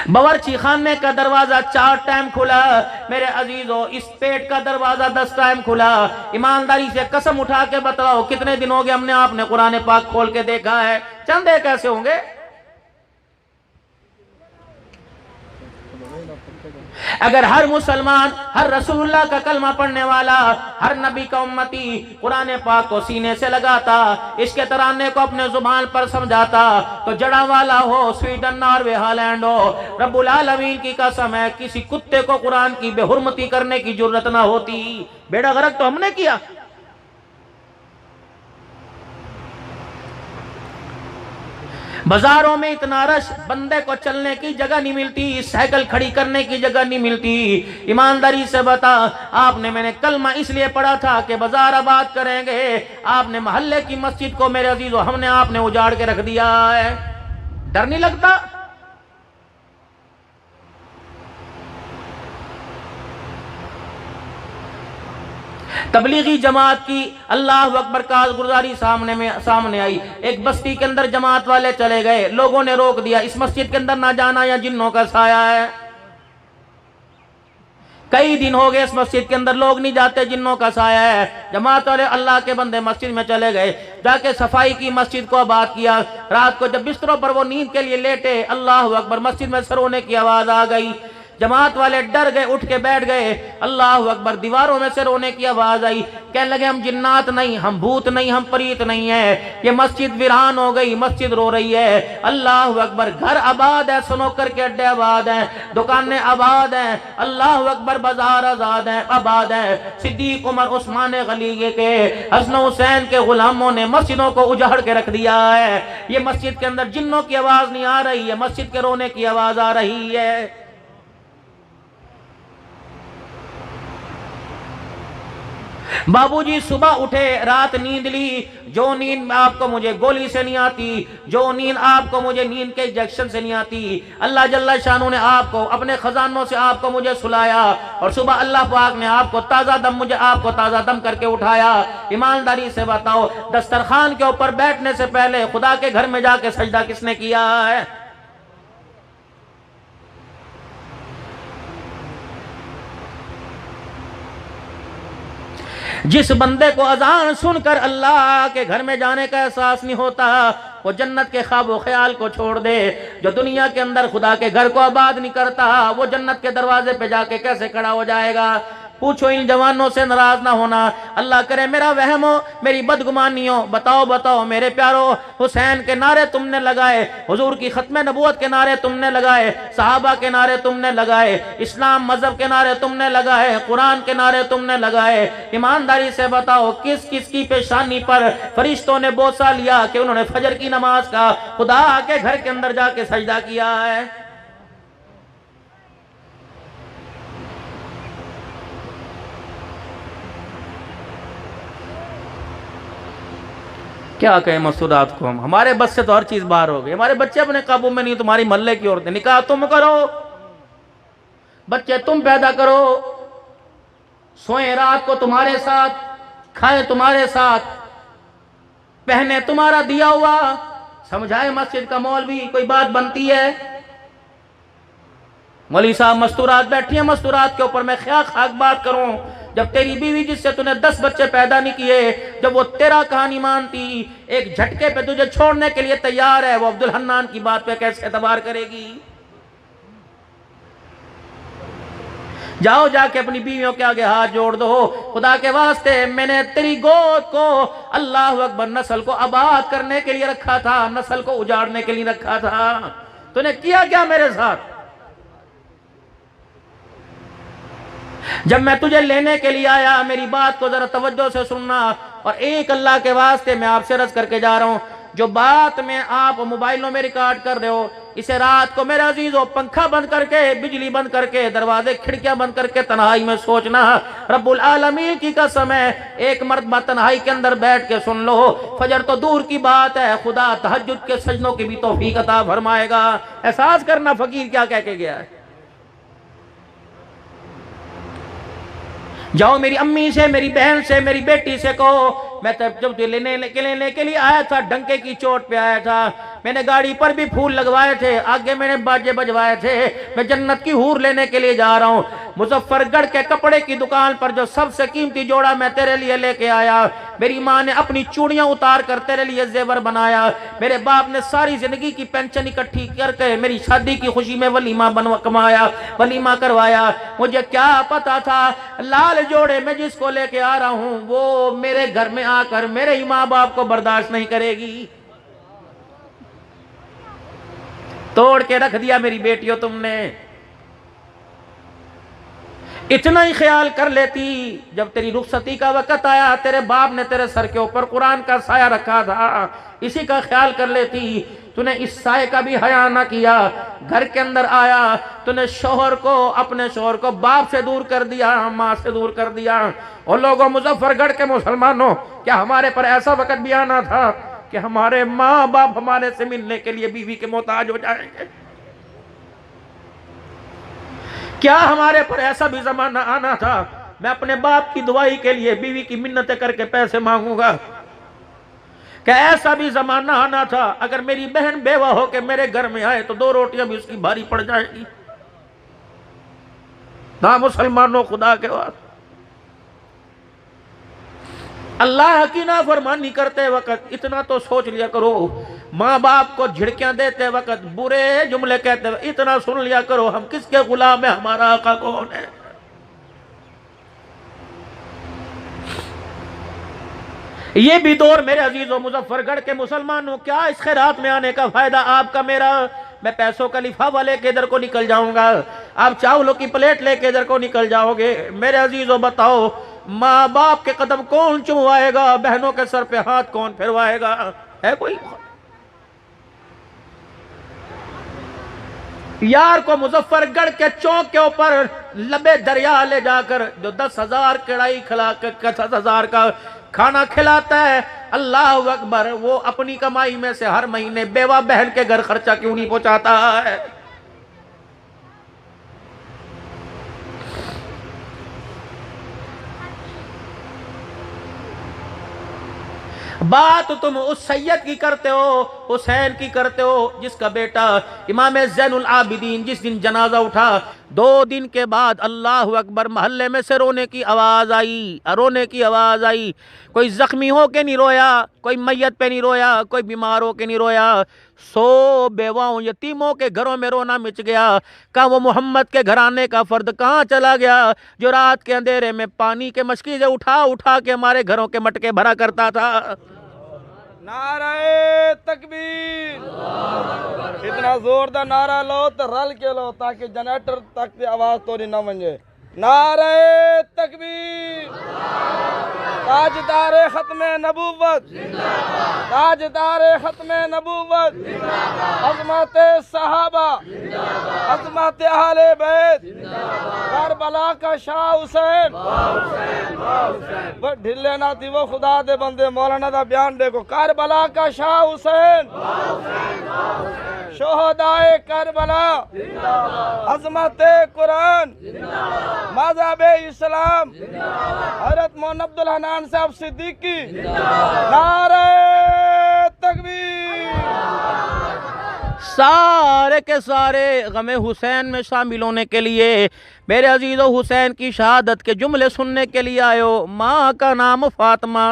बावर्ची खाने का दरवाजा 4 टाइम खुला, मेरे अजीजों इस पेट का दरवाजा 10 टाइम खुला। ईमानदारी से कसम उठा के बताओ कितने दिन हो गए हमने आपने कुरान पाक खोल के देखा है? चंदे कैसे होंगे? अगर हर मुसलमान, हर रसूलुल्लाह का कलमा पढ़ने वाला, हर नबी का उम्मती कुरान पाक को सीने से लगाता, इसके तराने को अपने जुबान पर समझाता, तो जड़ा वाला हो, स्वीडन, नॉर्वे, हॉलैंड हो, रब्बुल आलमीन की कसम है किसी कुत्ते को कुरान की बेहुरमती करने की जरूरत ना होती। बेड़ा गर्क तो हमने किया। बाजारों में इतना रश, बंदे को चलने की जगह नहीं मिलती, साइकिल खड़ी करने की जगह नहीं मिलती। ईमानदारी से बता, आपने मैंने कलमा इसलिए पढ़ा था कि बाजार आबाद करेंगे, आपने मोहल्ले की मस्जिद को मेरे अजीजों हमने आपने उजाड़ के रख दिया है। डर नहीं लगता? तबलीगी जमात की अल्लाह अकबर कारगुजारी सामने आई। एक बस्ती के अंदर जमात वाले चले गए, लोगों ने रोक दिया, इस मस्जिद के अंदर ना जाना, या जिन्नों का साया है। कई दिन हो गए इस मस्जिद के अंदर लोग नहीं जाते, जिन्नों का साया है। जमात वाले अल्लाह के बंदे मस्जिद में चले गए, जाके सफाई की, मस्जिद को आबाद किया। रात को जब बिस्तरों पर वो नींद के लिए लेटे, अल्लाह अकबर, मस्जिद में सर होने की आवाज आ गई। जमात वाले डर गए, उठ के बैठ गए। अल्लाह अकबर, दीवारों में से रोने की आवाज आई। कहने लगे हम जिन्नात नहीं, हम भूत नहीं, हम परीत नहीं है, ये मस्जिद वीरान हो गई, मस्जिद रो रही है। अल्लाह अकबर, घर आबाद है, स्नोकर के अड्डे आबाद हैं, दुकानें आबाद हैं, अल्लाह अकबर, बाजार आजाद है, आबाद है। सिद्दीक उमर, उस्मान गनी के, हसन हुसैन के गुलामों ने मस्जिदों को उजाड़ के रख दिया है। ये मस्जिद के अंदर जिन्नों की आवाज नहीं आ रही है, मस्जिद के रोने की आवाज आ रही है। बाबूजी सुबह उठे, रात नींद ली, जो नींद आपको मुझे गोली से नहीं आती, जो नींद आपको मुझे नींद के इंजेक्शन से नहीं आती, अल्लाह जल्ला शानू ने आपको अपने खजानों से आपको मुझे सुलाया, और सुबह अल्लाह पाक ने आपको ताज़ा दम, मुझे आपको ताज़ा दम करके उठाया। ईमानदारी से बताओ, दस्तरखान के ऊपर बैठने से पहले खुदा के घर में जाके सजदा किसने किया है? जिस बंदे को अजान सुनकर अल्लाह के घर में जाने का एहसास नहीं होता, वो जन्नत के ख्वाब ख्याल को छोड़ दे। जो दुनिया के अंदर खुदा के घर को आबाद नहीं करता, वो जन्नत के दरवाजे पे जाके कैसे खड़ा हो जाएगा? पूछो इन जवानों से, नाराज ना होना। अल्लाह करे मेरा वहम हो, मेरी बदगुमानी हो। बताओ बताओ मेरे प्यारो, हुसैन के नारे तुमने लगाए, हुजूर की खत्म नबूवत के नारे तुमने लगाए, सहाबा के नारे तुमने लगाए, इस्लाम मजहब के नारे तुमने लगाए, कुरान के नारे तुमने लगाए। ईमानदारी से बताओ, किस किस की पेशानी पर फरिश्तों ने बोसा लिया कि उन्होंने फजर की नमाज का खुदा के घर के अंदर जाके सजदा किया है? क्या कहें मसूरात को हम, हमारे बस से तो हर चीज बाहर हो गई। हमारे बच्चे अपने काबू में नहीं, तुम्हारी मोहल्ले की औरतें, निकाह तुम करो, बच्चे तुम पैदा करो, सोए रात को तुम्हारे साथ, खाए तुम्हारे साथ, पहने तुम्हारा दिया हुआ। समझाए मस्जिद का मौलवी, कोई बात बनती है? मौलवी साहब मस्तूरात बैठी है, मस्तूरात के ऊपर मैं क्या खाक बात करूं? जब तेरी बीवी जिससे तूने 10 बच्चे पैदा नहीं किए, जब वो तेरा कहानी मानती, एक झटके पे तुझे छोड़ने के लिए तैयार है, वो अब्दुल हन्नान की बात पे कैसे एतबार करेगी? जाओ जाके अपनी बीवियों के आगे हाथ जोड़ दो, खुदा के वास्ते मैंने तेरी गोद को, अल्लाह अकबर, नस्ल को आबाद करने के लिए रखा था, नस्ल को उजाड़ने के लिए रखा था। तूने किया क्या मेरे साथ? जब मैं तुझे लेने के लिए आया, मेरी बात को जरा तवज्जो से सुनना, और एक अल्लाह के वास्ते मैं आपसे अर्ज करके जा रहा हूं, जो बात में आप मोबाइलों में रिकॉर्ड कर रहे हो, इसे रात को मेरे अजीजों पंखा बंद करके, बिजली बंद करके, दरवाजे खिड़कियां बंद करके तन्हाई में सोचना। रब्बुल आलमीन की कसम है, एक मर्तबा तन्हाई के अंदर बैठ के सुन लो, फजर तो दूर की बात है, खुदा तहज्जुद के सजनों की भी तौफीक अता फरमाएगा। एहसास करना फकीर क्या कह के गया है। जाओ मेरी अम्मी से, मेरी बहन से, मेरी बेटी से कहो मैं जब लेने के लिए आया था, डंके की चोट पे आया था, मैंने गाड़ी पर भी फूल लगवाए थे, आगे मैंने बाजे बजवाए थे, मैं जन्नत की हूर लेने के लिए जा रहा हूँ। मुजफ्फरगढ़ के कपड़े की दुकान पर जो सबसे कीमती जोड़ा मैं तेरे लिए लेके आया, मेरी माँ ने अपनी चूड़ियां उतार कर तेरे लिए जेवर बनाया, मेरे बाप ने सारी जिंदगी की पेंशन इकट्ठी करके मेरी शादी की खुशी में वलीमा वलीमा करवाया। मुझे क्या पता था लाल जोड़े में जिसको लेके आ रहा हूं वो मेरे घर में आकर मेरे ही माँ बाप को बर्दाश्त नहीं करेगी। तोड़ के रख दिया मेरी बेटियों तुमने। इतना ही ख्याल कर लेती, जब तेरी रुखसती का वक्त आया, तेरे बाप ने तेरे सर के ऊपर कुरान का साया रखा था, इसी का ख्याल कर लेती। तूने इस साये का भी हया ना किया, घर के अंदर आया, तूने शोहर को, अपने शोहर को बाप से दूर कर दिया, माँ से दूर कर दिया। और लोगों, मुजफ्फरगढ़ के मुसलमानों, क्या हमारे पर ऐसा वक्त भी आना था कि हमारे माँ बाप हमारे से मिलने के लिए बीवी के मोहताज हो जाएंगे? क्या हमारे पर ऐसा भी जमाना आना था मैं अपने बाप की दुआई के लिए बीवी की मिन्नतें करके पैसे मांगूंगा? क्या ऐसा भी जमाना आना था अगर मेरी बहन बेवा होकर मेरे घर में आए तो 2 रोटियां भी उसकी भारी पड़ जाएगी? ना मुसलमानों, खुदा के वास्ते, अल्लाह की नाफरमानी करते वक्त इतना तो सोच लिया करो, माँ बाप को झिड़कियां देते वक्त, बुरे जुमले कहते वक्त इतना सुन लिया करो, हम किसके गुलाम है, हमारा आका कौन है। ये भी दौर मेरे अजीजों, मुजफ्फरगढ़ के मुसलमानों, क्या इस खैरात में आने का फायदा आपका मेरा? मैं पैसों का लिफाफा लेके इधर को निकल जाऊंगा, आप चावलों की प्लेट लेके इधर को निकल जाओगे। मेरे अजीजों बताओ, माँ बाप के कदम कौन चुमवाएगा? बहनों के सर पे हाथ कौन फिरवाएगा? है कोई? यार को मुजफ्फरगढ़ के चौक के ऊपर लबे दरिया ले जाकर जो 10,000 कढ़ाई खिला कर 10,000 का खाना खिलाता है, अल्लाह अकबर, वो अपनी कमाई में से हर महीने बेवा बहन के घर खर्चा क्यों नहीं पहुंचाता है? बात तुम उस सैयद की करते हो, हुसैन की करते हो, जिसका बेटा इमाम ज़ैनुल आबिदीन जिस दिन जनाजा उठा, 2 दिन के बाद अल्लाह अकबर मोहल्ले में से रोने की आवाज़ आई, रोने की आवाज़ आई। कोई जख्मी हो के नहीं रोया, कोई मैयत पे नहीं रोया, कोई बीमार हो के नहीं रोया, 100 बेवाओं यतीमों के घरों में रोना मिच गया। कहाँ वो मोहम्मद के घराने का फर्द कहाँ चला गया जो रात के अंधेरे में पानी के मशकीज़े उठा उठा के हमारे घरों के मटके भरा करता था? नारे तकबीर, इतना जोरदार नारा लो तो रल के लो ताकि जनरेटर तक की आवाज तो न वंजे। नारे तकबीर, ताजदारे खत्मे नबूवत, ताजदारे खत्मे नबूवत, अज़मत सहाबा, अज़मत अहले बैत, करबला का शाह हुसैन, ढिले ना थी वो खुदा दे बंदे, मौलाना दा बयान देखो, करबला का शाह हुसैन, शोहदाए करबला, अज़मत कुरान, मज़हब इस्लाम, हज़रत मौलाना अब्दुल हन्नान साहब सिद्दीकी, नारे तकबीर। सारे के सारे गमे हुसैन में शामिल होने के लिए, मेरे अजीज़ों, हुसैन की शहादत के जुमले सुनने के लिए आयो। माँ का नाम फातिमा,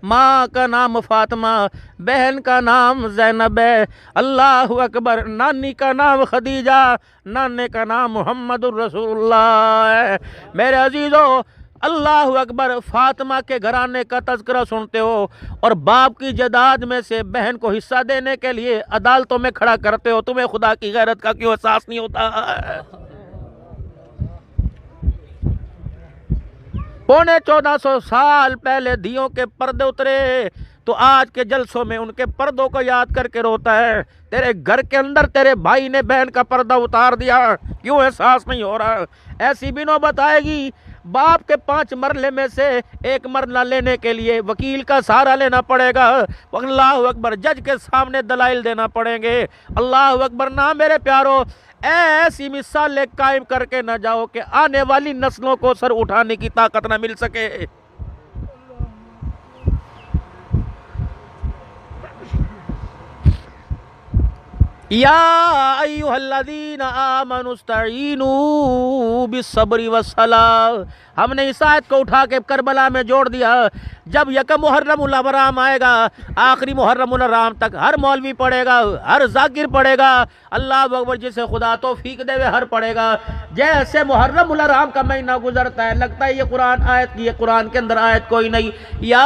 माँ का नाम फातिमा, बहन का नाम ज़ैनब है, अल्लाह अकबर, नानी का नाम खदीजा, नाने का नाम मुहम्मदुर रसूलुल्लाह है। मेरे अजीज़ों, अल्लाह अकबर, फातिमा के घराने का तज़किरा सुनते हो और बाप की जायदाद में से बहन को हिस्सा देने के लिए अदालतों में खड़ा करते हो, तुम्हें खुदा की गैरत का क्यों एहसास नहीं होता? 1450 साल पहले दियों के पर्दे उतरे तो आज के जलसों में उनके पर्दों को याद करके रोता है। तेरे घर के अंदर तेरे भाई ने बहन का पर्दा उतार दिया, क्यों एहसास नहीं हो रहा? ऐसी भी नौबत आएगी, बाप के 5 मरले में से 1 मरला लेने के लिए वकील का सहारा लेना पड़ेगा। अल्लाह अकबर, जज के सामने दलाइल देना पड़ेंगे। अल्लाह अकबर। ना मेरे प्यारो, ऐसी मिसालें कायम करके ना जाओ कि आने वाली नस्लों को सर उठाने की ताकत ना मिल सके। या अय्युहल्लज़ीना आमनुस्तईनू बिस्सब्रि वस्सलाह। हमने इस आयत को उठा के करबला में जोड़ दिया। जब यकम मुहर्रमुल हराम आएगा, आखिरी मुहर्रमुल हराम तक हर मौलवी पढ़ेगा, हर जाकिर पढ़ेगा, अल्लाह अकबर जिसे खुदा तौफीक देवे हर पढ़ेगा। जैसे मुहर्रमुल हराम का महीना गुजरता है, लगता है ये कुरान आयत की, ये कुरान के अंदर आयत कोई नहीं। या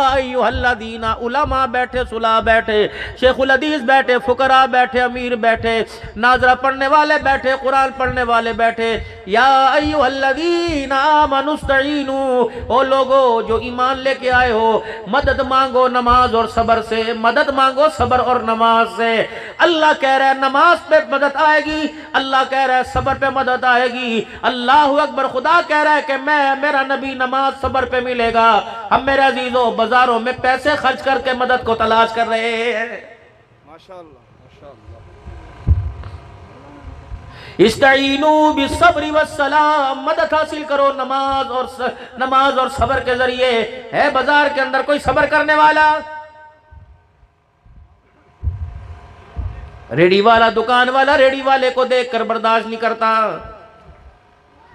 अय्युहल्लज़ीना, उलमा बैठे, सुला बैठे, शेखुल हदीस बैठे, फुकरा बैठे, अमीर बैठे, नाजरा पढ़ने वाले बैठे, कुरान पढ़ने वाले बैठे। या अय्युहल्लज़ीना आमनुस्तईनू, ओ लोगो जो ईमान लेके आए हो, मदद मांगो नमाज और सबर से, मदद मांगो सबर और नमाज से। अल्लाह कह रहा है नमाज पे मदद आएगी, अल्लाह कह रहा है सबर पे मदद आएगी। अल्लाह अकबर। खुदा कह रहा है कि मैं, मेरा नबी नमाज सबर पे मिलेगा। हम मेरे अजीजों बाजारों में पैसे खर्च करके मदद को तलाश कर रहे हैं। माशाअल्लाह माशाअल्लाह। इस्ताईनू बिस्सब्रि वस्सलाह, मदद हासिल करो नमाज और सबर के जरिए। है बाजार के अंदर कोई सबर करने वाला? रेडी वाला, दुकान वाला रेडी वाले को देखकर बर्दाश्त नहीं करता,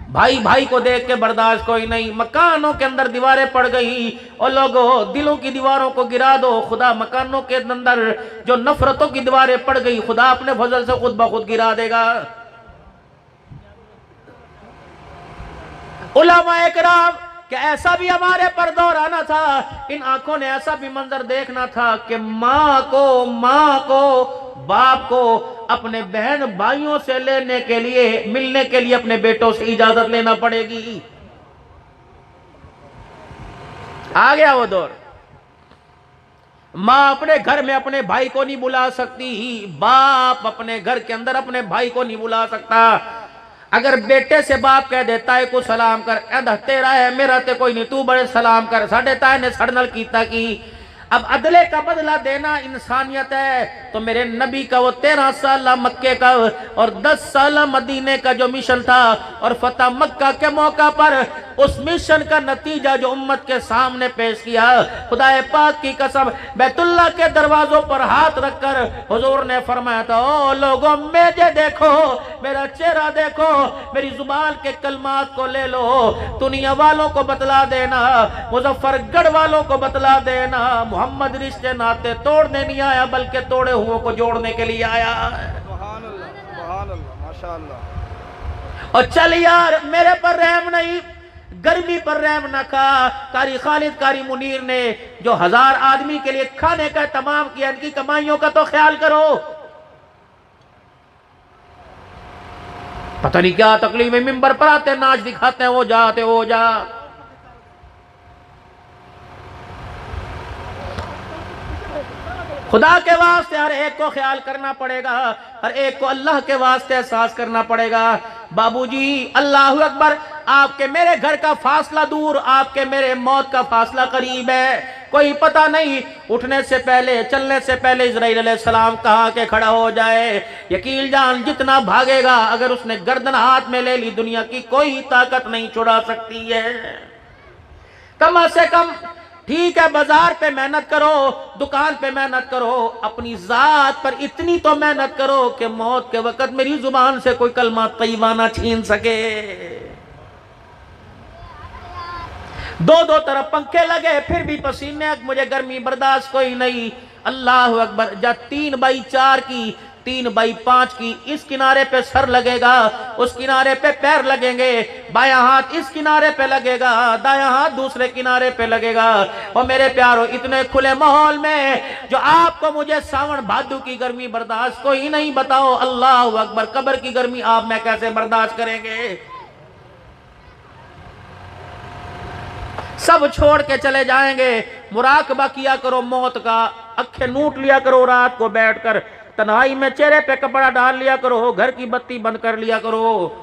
भाई भाई को देख के बर्दाश्त कोई नहीं। मकानों के अंदर दीवारें पड़ गई, और लोगों दिलों की दीवारों को गिरा दो। खुदा मकानों के अंदर जो नफरतों की दीवारें पड़ गई, खुदा अपने फजल से खुद ब खुद गिरा देगा। उलमा इकराम कि ऐसा भी हमारे पर दौर आना था, इन आंखों ने ऐसा भी मंजर देखना था कि माँ को बाप को अपने बहन भाइयों से लेने के लिए, मिलने के लिए अपने बेटों से इजाजत लेना पड़ेगी। आ गया वो दौर। माँ अपने घर में अपने भाई को नहीं बुला सकती, बाप अपने घर के अंदर अपने भाई को नहीं बुला सकता। अगर बेटे से बाप कह देता है को सलाम कर, तेरा है मेरा ते कोई नहीं, तू बड़े सलाम कर, साढ़े ताए ने सड़नल कीता की। अब अदले का बदला देना इंसानियत है। तो मेरे नबी का वो 13 साल मक्के का और 10 साल मदीने का जो मिशन था, और फतह मक्का के मौका पर उस मिशन का नतीजा जो उम्मत के सामने पेश किया, खुदाए पाक की कसम, बैतुल्लाह के दरवाजों पर हाथ रखकर हुजूर ने फरमाया था, ओ लोगों मेजे देखो, मेरा चेहरा देखो, मेरी जुबान के कलमात को ले लो, दुनिया वालों को बतला देना, मुजफ्फरगढ़ वालों को बतला देना, मोहम्मद रिश्ते नाते तोड़ने नहीं आया बल्कि तोड़े हुओं को जोड़ने के लिए आया। सुभान अल्लाह, सुभान अल्लाह, माशाअल्लाह। और चल यार मेरे पर रहम नहीं, गर्मी पर रहम न खा। कारी खालिद, कारी मुनीर ने जो 1000 आदमी के लिए खाने का तमाम किया, इनकी कमाइयों का तो ख्याल करो। पता नहीं क्या तकलीफ में मिंबर पर आते, नाच दिखाते हैं, वो जाते वो जा। खुदा के वास्ते हर एक को ख्याल करना पड़ेगा, हर एक को अल्लाह के वास्ते एहसास करना पड़ेगा। बाबूजी अल्लाह अकबर, आपके मेरे घर का फासला दूर, आपके मेरे मौत का फासला करीब है। कोई पता नहीं उठने से पहले, चलने से पहले इजराइल अलैहिस्सलाम कहाँ के खड़ा हो जाए। यकील जान जितना भागेगा, अगर उसने गर्दन हाथ में ले ली, दुनिया की कोई ताकत नहीं छुड़ा सकती है। कम से कम ठीक है, बाजार पे मेहनत करो, दुकान पे मेहनत करो, अपनी जात पर इतनी तो मेहनत करो कि मौत के वक्त मेरी जुबान से कोई कलमा तय्यबा ना छीन सके। दो तरफ पंखे लगे, फिर भी पसीने, मुझे गर्मी बर्दाश्त कोई नहीं। अल्लाह अकबर। जब 3x4 की, 3x5 की, इस किनारे पे सर लगेगा, उस किनारे पे पैर लगेंगे, बायां हाथ इस किनारे पे लगेगा, दायां हाथ दूसरे किनारे पे लगेगा। और मेरे प्यारों, इतने खुले माहौल में जो आपको मुझे सावन भादु की गर्मी बर्दाश्त कोई नहीं, बताओ अल्लाह अकबर, कब्र की गर्मी आप मैं कैसे बर्दाश्त करेंगे? सब छोड़ के चले जाएंगे। मुराकबा किया करो मौत का, अखें नूट लिया करो रात को बैठकर, तन्हाई में चेहरे पे कपड़ा डाल लिया करो, घर की बत्ती बंद कर लिया करो,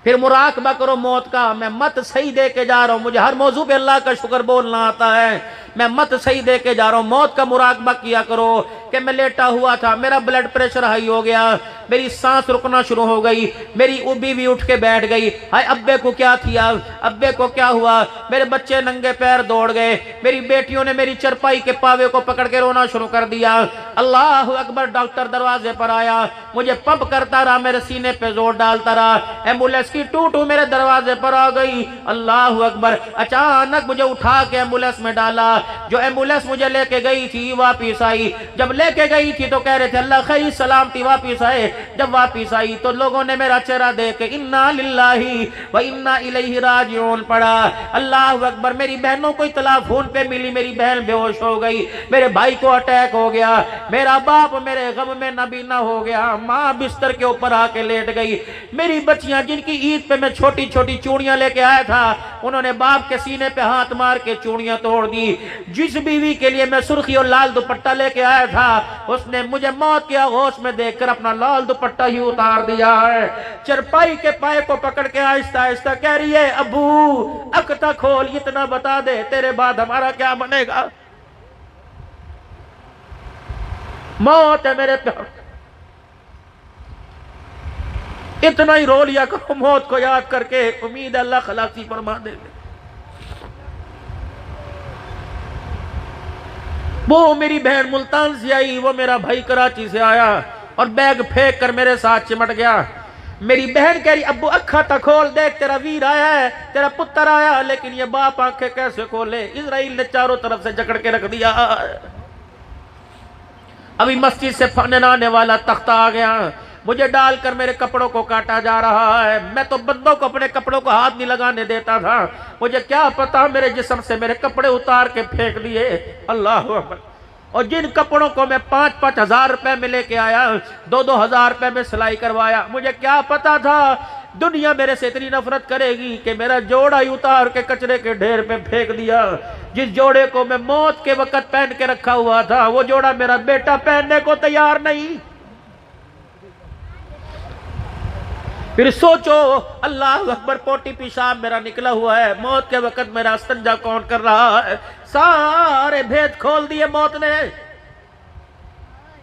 फिर मुराकबा करो मौत का। मैं मत सही दे के जा रहा हूं, मुझे हर मौजू पे अल्लाह का शुक्र बोलना आता है। मैं मत सही दे के जा रहा हूं, मौत का मुराकबा किया करो कि मैं लेटा हुआ था, मेरा ब्लड प्रेशर हाई हो गया, मेरी सांस रुकना शुरू हो गई, मेरी बीवी उठ के बैठ गई। हाय अब्बे को क्या किया, अब्बे को क्या हुआ? मेरे बच्चे नंगे पैर दौड़ गए, मेरी बेटियों ने मेरी चरपाई के पावे को पकड़ के रोना शुरू कर दिया। अल्लाह अकबर। डॉक्टर दरवाजे पर आया, मुझे पंप करता रहा, मेरे सीने पे जोर डालता रहा। एम्बुलेंस की टूटू मेरे दरवाजे पर आ गई। अल्लाह अकबर। अचानक मुझे उठा के एम्बुलेंस में डाला। जो एम्बुलेंस मुझे लेके गई थी वापिस आई। जब लेके गई थी तो कह रहे थे अल्लाह खैर सलामती वापिस आए। जब वापिस आई तो लोगों ने मेरा चेहरा देख के इन्ना लिल्लाही व इन्ना इलैहि राजिऊन पढ़ा। अल्लाह अकबर। मेरी बहनों को इतला फोन पे मिली, मेरी बहन बेहोश हो गई, मेरे भाई को अटैक हो गया, मेरा बाप मेरे गम में नबीना हो गया, माँ बिस्तर के ऊपर आके लेट गई। मेरी बच्चियां जिनकी ईद पे मैं छोटी छोटी चूड़ियां लेके आया था, उन्होंने बाप के सीने पे हाथ मार के चूड़ियां तोड़ दी। जिस बीवी के लिए मैं सुर्खी और लाल दुपट्टा लेके आया था, उसने मुझे मौत के आगोश में देखकर अपना लाल दुपट्टा ही उतार दिया है। चरपाई के पाए को पकड़ के आहिस्ता आहिस्ता कह रही है अबू अक्ता खोल, इतना बता दे तेरे बाद हमारा क्या बनेगा। मौत है मेरे प्यार, इतना ही रो लिया करो मौत को याद करके, उम्मीद अल्लाह खलासी फरमा देंगे। वो मेरी बहन मुल्तान से आई, वो मेरा भाई कराची से आया और बैग फेंक कर मेरे साथ चिमट गया। मेरी बहन कह रही अब्बू अखा तक खोल, देख तेरा वीर आया है, तेरा पुत्र आया। लेकिन ये बाप आंखें कैसे खोले, इजराइल ने चारों तरफ से जकड़ के रख दिया। अभी मस्जिद से फननाने वाला तख्ता आ गया, मुझे डालकर मेरे कपड़ों को काटा जा रहा है। मैं तो बंदों को अपने कपड़ों को हाथ नहीं लगाने देता था, मुझे क्या पता मेरे जिस्म से मेरे कपड़े उतार के फेंक दिए। अल्लाह अकबर। और जिन कपड़ों को मैं 5-5 हजार रुपए में लेके आया, 2-2 हजार रुपए में सिलाई करवाया, मुझे क्या पता था दुनिया मेरे से इतनी नफरत करेगी कि मेरा जोड़ा ही उतार के कचरे के ढेर पे फेंक दिया। जिस जोड़े को मैं मौत के वक्त पहन के रखा हुआ था, वो जोड़ा मेरा बेटा पहनने को तैयार नहीं। फिर सोचो अल्लाह अकबर, पोटी पेशाब मेरा निकला हुआ है, मौत के वक्त मेरा इस्तिंजा कौन कर रहा है, सारे भेद खोल दिए मौत ने।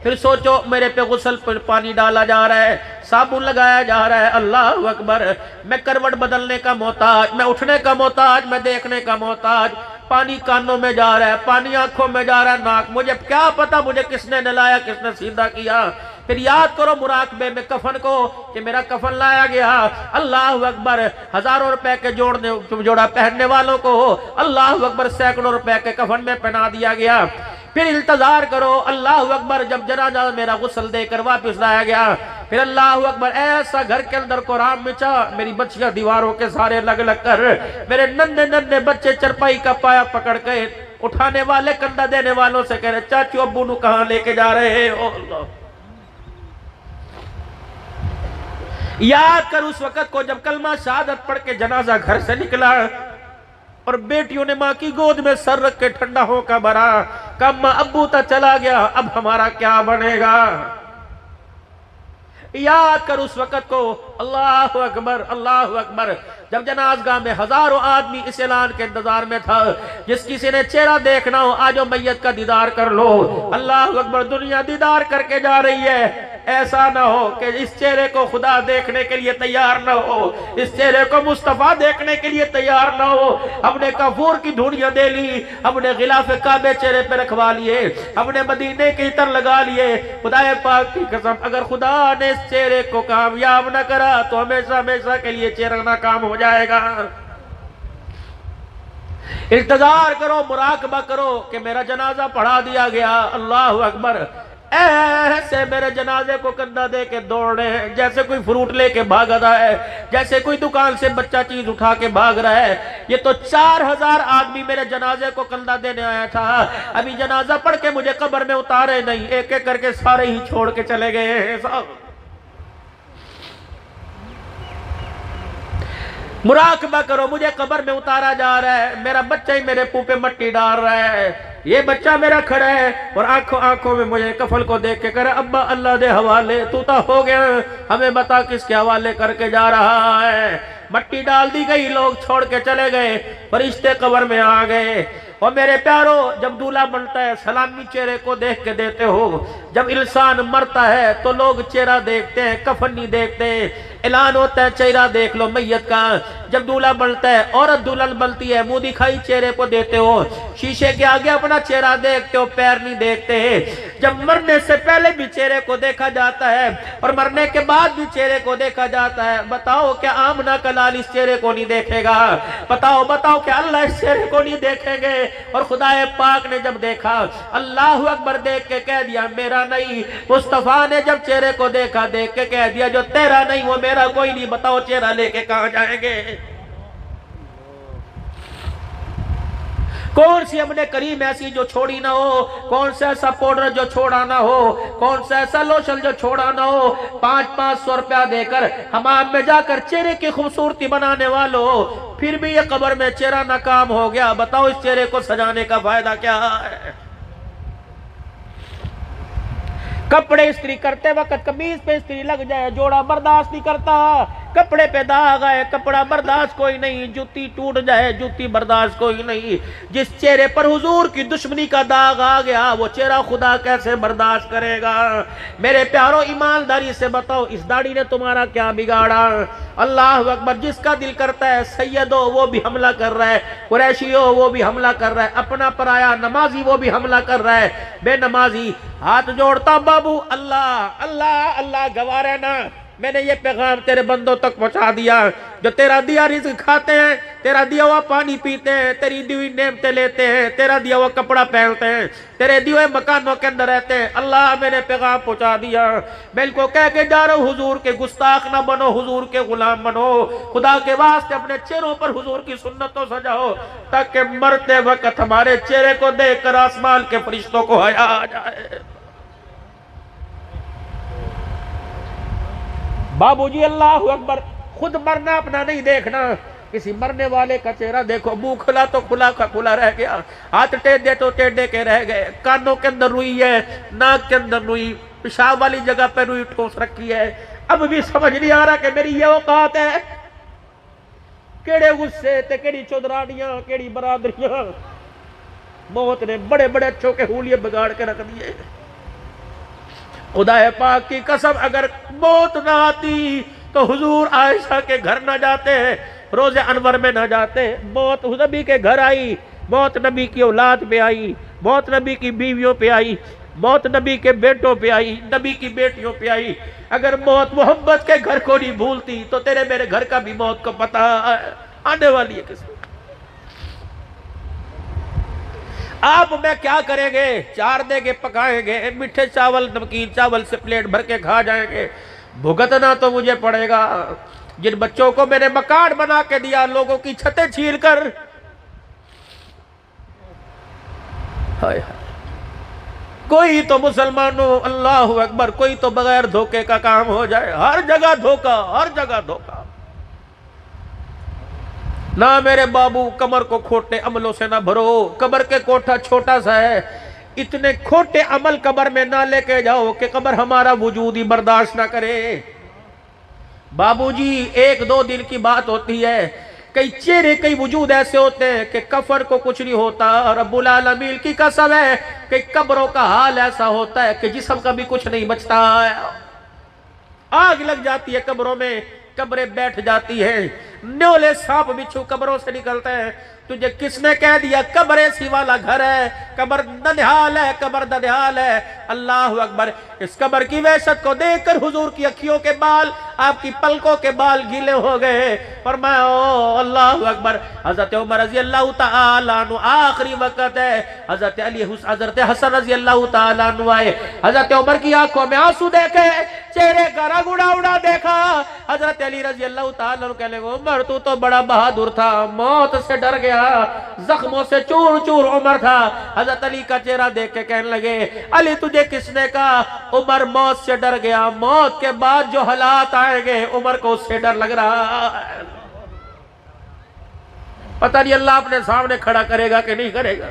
फिर सोचो मेरे पे गुस्ल पर पानी डाला जा रहा है, साबुन लगाया जा रहा है। अल्लाह अकबर। मैं करवट बदलने का मोहताज, मैं उठने का मोहताज, मैं देखने का मोहताज। पानी कानों में जा रहा है, पानी आंखों में जा रहा है, नाक, मुझे क्या पता मुझे किसने नहलाया, किसने सीधा किया। फिर याद करो मुराकबे में कफन को कि मेरा कफन लाया गया। अल्लाह अकबर। हजारों रुपए के जोड़ा पहनने वालों को अल्लाह अकबर सैकड़ों रुपए के कफन में पहना दिया गया। फिर इंतजार करो अल्लाह अकबर, जब जनाजा मेरा गुस्ल देकर वापस लाया गया। फिर अल्लाह अकबर, ऐसा घर के अंदर कुरान मिचा, मेरी बच्चियां दीवारों के सारे अलग अलग कर, मेरे नन्हे नन्हे बच्चे चरपाई का पाया पकड़ के उठाने वाले, कंधा देने वालों से कह रहे चाचू अब्बू नु कहां लेके जा रहे हो। याद कर उस वक्त को जब कलमा शहादत पढ़ के जनाजा घर से निकला और बेटियों ने माँ की गोद में सर रख के ठंडा होकर भरा, कब माँ अब्बू तक चला गया, अब हमारा क्या बनेगा। याद कर उस वक्त को। अल्लाह अकबर, अल्लाह अकबर। जब जनाजगाह में हजारों आदमी इस ऐलान के इंतजार में था, जिस किसी ने चेहरा देखना हो आज मैयत का दीदार कर लो। अल्लाह अकबर। दुनिया दीदार करके जा रही है, ऐसा ना हो कि इस चेहरे को खुदा देखने के लिए तैयार ना हो, इस चेहरे को मुस्तफा देखने के लिए तैयार ना हो। हमने काफूर की धूड़ियां दे ली, हमने गिलाफ काबे चेहरे पे रखवा लिए, हमने मदीने के इतर लगा लिए। खुदा पाक की कसम, अगर खुदा ने इस चेहरे को कामयाब न करा तो हमेशा हमेशा के लिए चेहरा नाकाम हो जाएगा। इंतजार करो, मुराकबा करो कि मेरा जनाजा पढ़ा दिया गया। अल्लाह अकबर। ऐसे मेरे जनाजे को कंधा दे के दौड़ रहे हैं जैसे कोई फ्रूट लेके भाग रहा है, जैसे कोई दुकान से बच्चा चीज उठा के भाग रहा है। ये तो 4000 आदमी मेरे जनाजे को कंधा देने आया था, अभी जनाजा पढ़ के मुझे कब्र में उतारे नहीं, एक एक करके सारे ही छोड़ के चले गए हैं साहब। मुराकबा करो, मुझे कब्र में उतारा जा रहा है, मेरा बच्चा ही मेरे मुंह पे मट्टी डाल रहा है। ये बच्चा मेरा खड़ा है और आंखों आंखों में मुझे कफल को देख के करे अब्बा अल्लाह दे हवाले, तू तो हो गया, हमें बता किसके हवाले करके जा रहा है। मट्टी डाल दी गई, लोग छोड़ के चले गए, फरिश्ते कब्र में आ गए। और मेरे प्यारो, जब दूल्हा बनता है सलामी चेहरे को देख के देते हो। जब इंसान मरता है तो लोग चेहरा देखते हैं, कफन नहीं देखते। ऐलान होता है चेहरा देख लो मैयत का। जब दूल्हा बनता है, औरत दुल्हन बनती है, मुंह दिखाई चेहरे को देते हो। शीशे के आगे अपना चेहरा देखते हो, पैर नहीं देखते। जब मरने से पहले भी चेहरे को देखा जाता है और मरने के बाद भी चेहरे को देखा जाता है। बताओ क्या आमना का लाल इस चेहरे को नहीं देखेगा? बताओ बताओ क्या अल्लाह इस चेहरे को नहीं देखेंगे? और खुदाए पाक ने जब देखा, अल्लाह अकबर देख के कह दिया मेरा नहीं। मुस्तफा ने जब चेहरे को देखा, देख के कह दिया जो तेरा नहीं वो मेरा कोई नहीं। बताओ चेहरा लेके कहां जाएंगे? कौन सी हमने करीम ऐसी जो छोड़ी ना हो? कौन सा ऐसा पाउडर जो छोड़ा ना हो? कौन सा ऐसा लोशन जो छोड़ा ना हो? 500-500 रुपया देकर हमाम में जाकर चेहरे की खूबसूरती बनाने वालों, फिर भी ये कब्र में चेहरा नाकाम हो गया। बताओ इस चेहरे को सजाने का फायदा क्या है? कपड़े इस्त्री करते वक्त कमीज पे इस्त्री लग जाए, जोड़ा बर्दाश्त नहीं करता। कपड़े पे दाग आए, कपड़ा बर्दाश्त कोई नहीं। जूती टूट जाए, जूती बर्दाश्त कोई नहीं। जिस चेहरे पर हुजूर की दुश्मनी का दाग आ गया, वो चेहरा खुदा कैसे बर्दाश्त करेगा? मेरे प्यारो, ईमानदारी से बताओ, इस दाढ़ी ने तुम्हारा क्या बिगाड़ा? अल्लाह अकबर। जिसका दिल करता है सैयद हो वो भी हमला कर रहा है, कुरैशी हो वो भी हमला कर रहा है, अपना पराया नमाजी वो भी हमला कर रहा है। बेनमाजी हाथ जोड़ता बाबू, अल्लाह अल्लाह अल्लाह, गवार है ना मैंने ये पैगाम तेरे बंदों तक पहुंचा दिया। जो तेरा दिया रिज़्क़ खाते हैं, तेरा दिया हुआ पानी पीते हैं, तेरी दी हुई नेमतें लेते हैं, तेरा दिया हुआ कपड़ा पहनते हैं, तेरे दिए हुए मकानों के अंदर रहते हैं। अल्लाह मैंने पैगाम पहुंचा दिया। मैं इनको कह के जा रहा हूँ, हुजूर के गुस्ताख ना बनो, हुजूर के गुलाम बनो। खुदा के वास्ते अपने चेहरों पर हुजूर की सुन्नतों सजाओ, ताकि मरते वक्त हमारे चेहरे को देखकर आसमान के फरिश्तों को हया आ जाए। बाबूजी अल्लाह अकबर। खुद मरना अपना नहीं देखना, किसी मरने वाले का चेहरा देखो। मुंह खुला तो खुला का खुला रह गया, हाथ टेढ़े तो टेढ़े के रह गए, कानों के अंदर रुई है, नाक के अंदर रुई, पेशाब वाली जगह पे रुई ठोस रखी है। अब भी समझ नहीं आ रहा कि मेरी ये औकात है। केड़े गुस्से ते केड़ी चौधरानियां, केड़ी बरादरियां। मौत ने बड़े बड़े अच्छों के हुलिये बिगाड़ के रख दिए। खुदा पाक की कसम, अगर मौत ना आती तो हुजूर आयशा के घर ना जाते, रोजे अनवर में ना जाते। मौत नबी के घर आई, मौत नबी की औलाद पे आई, मौत नबी की बीवियों पे आई, मौत नबी के बेटों पे आई, नबी की बेटियों पे आई। अगर मौत मोहब्बत के घर को नहीं भूलती तो तेरे मेरे घर का भी मौत को पता आने वाली है किसी। आप मैं क्या करेंगे? चार देंगे, पकाएंगे, मीठे चावल नमकीन चावल से प्लेट भर के खा जाएंगे। भुगतना तो मुझे पड़ेगा। जिन बच्चों को मैंने मकान बना के दिया, लोगों की छतें छील कर, हाय हाय। कोई तो मुसलमानों अल्लाह अकबर, कोई तो बगैर धोखे का काम हो जाए। हर जगह धोखा, हर जगह धोखा। ना मेरे बाबू, कमर को खोटे अमलों से ना भरो। कब्र के कोठा छोटा सा है, इतने खोटे अमल कब्र में ना लेके जाओ कि कब्र हमारा वजूद ही बर्दाश्त ना करे। बाबूजी 1-2 दिन की बात होती है। कई चेहरे, कई वजूद ऐसे होते हैं कि कफर को कुछ नहीं होता। रब्बुल आलमीन की कसम है कि कब्रों का हाल ऐसा होता है कि जिस्म का भी कुछ नहीं बचता। आग लग जाती है कब्रों में, कब्रें बैठ जाती है, न्योले सांप बिच्छू कब्रों से निकलते हैं। तुझे किसने कह दिया कब्र ऐसी वाला घर है? कब्र दनिहाल है, कब्र दनिहाल है। अल्लाह अकबर। इस कब्र की वहशत को देखकर हुजूर की अखियों के बाल, आपकी पलकों के बाल गीले हो गए। फरमाया ओ अल्लाह अकबर। हजरत उमर रजी अल्लाह तआला अन्हु, आखिरी वक्त है, हजरत अली हजरत हसन रजी अल्लाह तआला अन्हु आए। हजरत उमर की आंखों में आंसू देखे, चेहरे का रंग उड़ा उड़ा देखा। हजरत अली रजी अल्लाह तआला अन्हु कहने लगे उमर तू तो बड़ा बहादुर था, मौत से डर गया, जख्मों से चूर चूर उमर था। हजरत अली का चेहरा देख के कहने लगे अली तुझे किसने कहा? उमर मौत से डर गया, मौत के बाद जो हालात आएंगे उमर को उससे डर लग रहा है। पता नहीं अल्लाह अपने सामने खड़ा करेगा कि नहीं करेगा।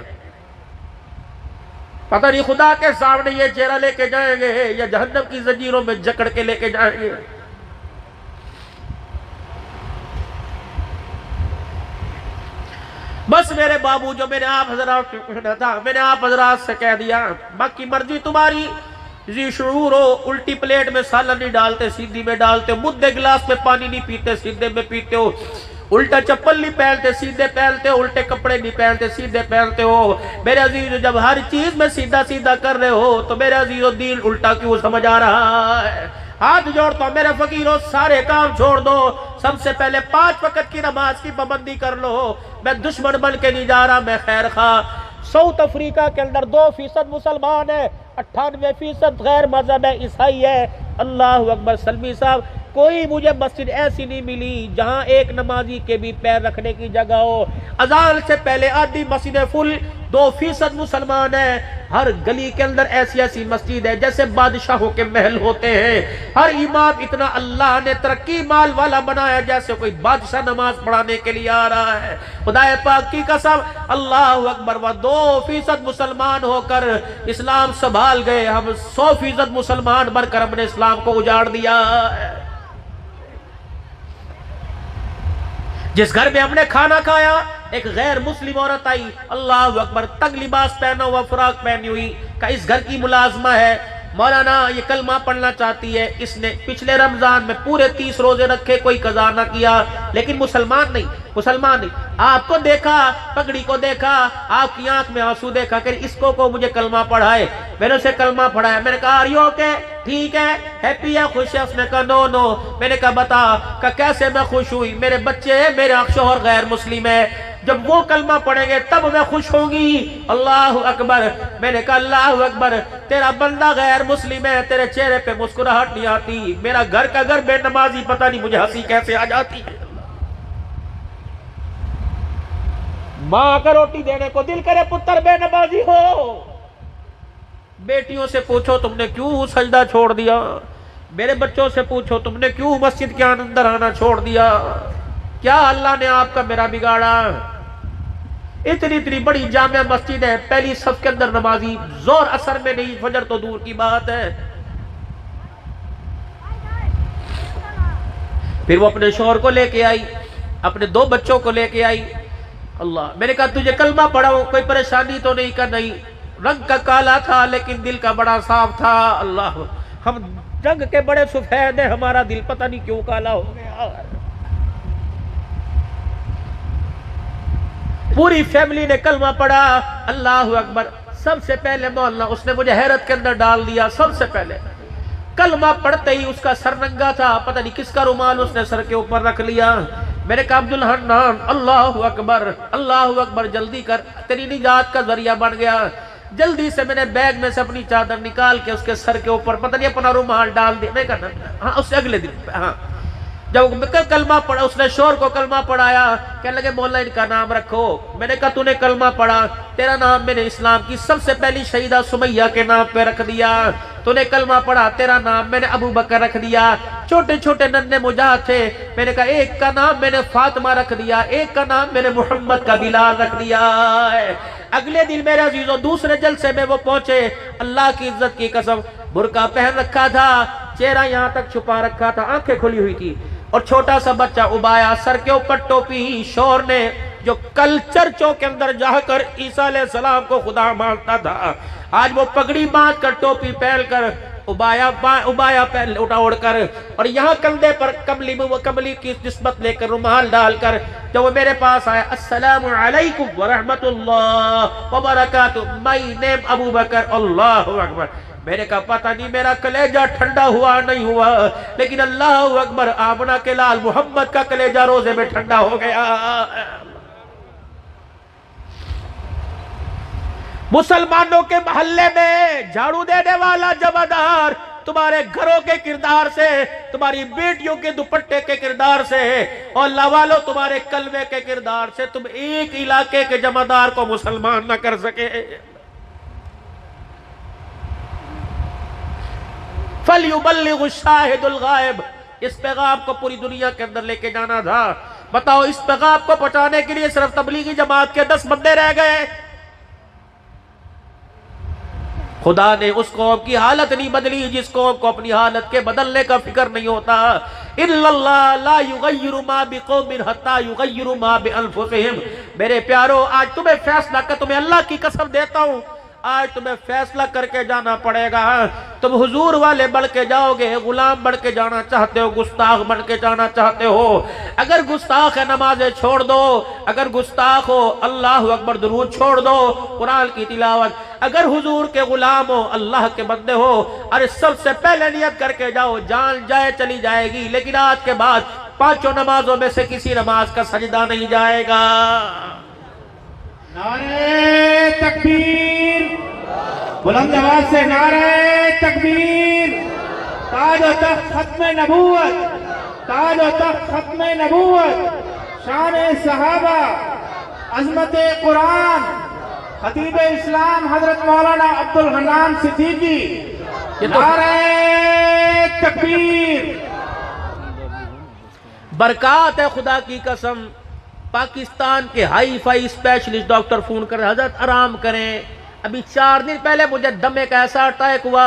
पता नहीं खुदा के सामने ये चेहरा लेके जाएंगे या जहन्नम की जंजीरों में जकड़ के लेके जाएंगे। बस मेरे बाबू जो मैंने आप हजरात से कहना था मैंने आप हजरात से कह दिया, बाकी मर्जी तुम्हारी। जी शूर हो, उल्टी प्लेट में सालन नहीं डालते, सीधी में डालते हो, मुद्दे गिलास में पानी नहीं पीते, सीधे में पीते हो, उल्टा चप्पल नहीं पहनते, सीधे पहनते हो, उल्टे कपड़े नहीं पहनते, सीधे पहनते हो। मेरे अजीज, जब हर चीज में सीधा सीधा कर रहे हो तो मेरे अजीजों दीन उल्टा क्यों समझ आ रहा है? हाथ जोड़ता हूं मेरे फकीरों, सारे काम छोड़ दो, सबसे पहले 5 वक्त की नमाज की पाबंदी कर लो। मैं दुश्मन बन के नहीं जा रहा, मैं खैर खा। साउथ अफ्रीका के अंदर 2% मुसलमान है, 98% गैर मजहब है, ईसाई है। अल्लाह अकबर। सलमी साहब, कोई मुझे मस्जिद ऐसी नहीं मिली जहां एक नमाजी के भी पैर रखने की जगह हो। अजान से पहले आधी मस्जिद फुल, 2% मुसलमान है। हर गली के अंदर ऐसी ऐसी मस्जिद है जैसे बादशाहों के महल होते हैं। हर इमाम इतना अल्लाह ने तरक्की माल वाला बनाया जैसे कोई बादशाह नमाज पढ़ाने के लिए आ रहा है। खुदाए पाक की कसम, अल्लाह अकबर। वह 2% मुसलमान होकर इस्लाम संभाल गए, हम 100% मुसलमान बनकर हमने इस्लाम को उजाड़ दिया। जिस घर में हमने खाना खाया, एक गैर मुस्लिम औरत आई, अल्लाह अकबर, तंग लिबास पहना हुआ, फ्रॉक पहनी हुई, का इस घर की मुलाजमा है, मौलाना ये कलमा पढ़ना चाहती है। इसने पिछले रमजान में पूरे 30 रोजे रखे, कोई कज़ा ना किया, लेकिन मुसलमान नहीं, मुसलमान नहीं। आपको देखा, पगड़ी को देखा, आपकी आंख में आंसू देखा कि इसको को मुझे कलमा पढ़ाए। मैंने उसे कलमा पढ़ाया। मैंने कहा आर यू ओके, ठीक है, हैप्पी है, खुश है? उसने कहा नो नो। मैंने कहा बता, का कैसे मैं खुश हुई? मेरे बच्चे हैं, मेरे शौहर गैर मुस्लिम है, जब वो कलमा पढ़ेंगे तब मैं खुश होंगी। अल्लाह अकबर। मैंने कहा अल्लाह अकबर, तेरा बंदा गैर मुस्लिम है, तेरे चेहरे पे मुस्कुराहट नहीं आती, मेरा घर का घर बेनमाजी, पता नहीं मुझे हंसी कैसे आ जाती है। माँ का रोटी देने को दिल करे, पुत्र बेनमाजी हो। बेटियों से पूछो तुमने क्यों सजदा छोड़ दिया, मेरे बच्चों से पूछो तुमने क्यों मस्जिद के अंदर आना छोड़ दिया, क्या अल्लाह ने आपका मेरा बिगाड़ा? इतनी इतनी बड़ी जामिया मस्जिद है, पहली सफ के अंदर नमाजी, जोर असर में नहीं, फजर तो दूर की बात है। फिर वो अपने शौहर को लेके आई, अपने 2 बच्चों को लेके आई। अल्लाह। मैंने कहा तुझे कलमा पढ़ाओ, कोई परेशानी तो नहीं? का नहीं, रंग का काला था लेकिन दिल का बड़ा साफ था। अल्लाह। हम रंग के बड़े सफेद है, हमारा दिल पता नहीं क्यों काला हो गया। पूरी फैमिली ने कलमा पढ़ा। अल्लाह अकबर। सबसे पहले मौलाना, उसने मुझे हैरत के अंदर डाल दिया। सबसे पहले कलमा पढ़ते ही उसका सर नंगा था, पता नहीं किसका रुमाल उसने सर के ऊपर रख लिया। मैंने कहा अब्दुल हन्नान, अल्लाह अकबर, अल्लाह अकबर, जल्दी कर, तेरी निजात का जरिया बन गया। जल्दी से मैंने बैग में से अपनी चादर निकाल के उसके सर के ऊपर पता नहीं अपना रुमाल डाल दिया। नहीं करना, हाँ, उससे अगले दिन, हाँ, जब कलमा पढ़ा, उसने शोर को कलमा पढ़ाया, कहने लगे मौला इनका नाम रखो। मैंने कहा तूने कलमा पढ़ा, तेरा नाम मैंने इस्लाम की सबसे पहली शहीदा सुमैया के नाम पे रख दिया। तूने कलमा पढ़ा, तेरा नाम मैंने अबू बकर रख दिया। छोटे छोटे नन्हे मुजाहिद थे, मैंने कहा एक का नाम मैंने फातिमा रख दिया, एक का नाम मैंने मोहम्मद का बिलाल रख दिया। अगले दिन मेरे अजीजों दूसरे जलसे में वो पहुंचे, अल्लाह की इज्जत की कसम, बुर्का पहन रखा था, चेहरा यहाँ तक छुपा रखा था, आंखें खुली हुई थी, और छोटा सा बच्चा उबाया, सर के ऊपर टोपी। शौहर ने जो कल चर्चों के अंदर जाकर ईसा अलैहिस्सलाम को खुदा मानता था, आज वो पगड़ी बांध कर, टोपी पहन कर, उबाया पहन उठा ओढ़कर, और यहाँ कंधे पर कमली की निस्बत लेकर, रुमाल डालकर, जब वो मेरे पास आया, अस्सलामु अलैकुम व रहमतुल्लाह व बरकातुहू, माय नेम अबू बकर। अल्लाहु अकबर। मैंने कहा पता नहीं मेरा कलेजा ठंडा हुआ नहीं हुआ, लेकिन अल्लाह अकबर, आमना के लाल मोहम्मद का कलेजा रोजे में ठंडा हो गया। मुसलमानों के मोहल्ले में झाड़ू देने वाला जमादार तुम्हारे घरों के किरदार से, तुम्हारी बेटियों के दुपट्टे के किरदार से, और लवालो तुम्हारे कलमे के किरदार से, तुम एक इलाके के जमादार को मुसलमान न कर सके। फलयुबल्लिगु शाहिदुल गायब। इस पैगाम को पूरी दुनिया के अंदर लेके जाना था। बताओ, इस पैगाम को पहुंचाने के लिए सिर्फ तबलीगी जमात के 10 बंदे रह गए। खुदा ने उस कौम की हालत नहीं बदली जिस कौम को अपनी हालत के बदलने का फिक्र नहीं होता। इल्लल्लाह ला युगय्यिरु मा बिकौमिन हत्ता युगय्यिरु मा बिअनफुसिहिम। मेरे प्यारो, आज तुम्हें फैसला कर, तुम्हें अल्लाह की कसम देता हूं, आज तुम्हें फैसला करके जाना पड़ेगा। तुम हुजूर वाले बढ़ के जाओगे, गुलाम बढ़ के जाना चाहते हो, गुस्ताख बढ़ के जाना चाहते हो। अगर गुस्ताख है नमाजें छोड़ दो, अगर गुस्ताख हो अल्लाह अकबर दुरूद छोड़ दो, कुरान की तिलावत। अगर हुजूर के गुलाम हो, अल्लाह के बंदे हो, अरे सबसे पहले नियत करके जाओ, जान जाए चली जाएगी, लेकिन आज के बाद पांचों नमाजों में से किसी नमाज का सजदा नहीं जाएगा। नारे तकबीर, बुलंद आवाज से नारे तकबीर। ताज व तख्त खत्म नबूवत, ताज व तख्त खत्म नबूवत, शान सहाबा, अजमत कुरान, खतीब इस्लाम हजरत मौलाना अब्दुल हन्नान सिद्दीकी। नारे तकबीर। बरकत है खुदा की कसम। पाकिस्तान के hi fi specialist doctor phone कर, हजरत आराम करें, अभी 4 दिन पहले मुझे दमे का ऐसा अटैक हुआ,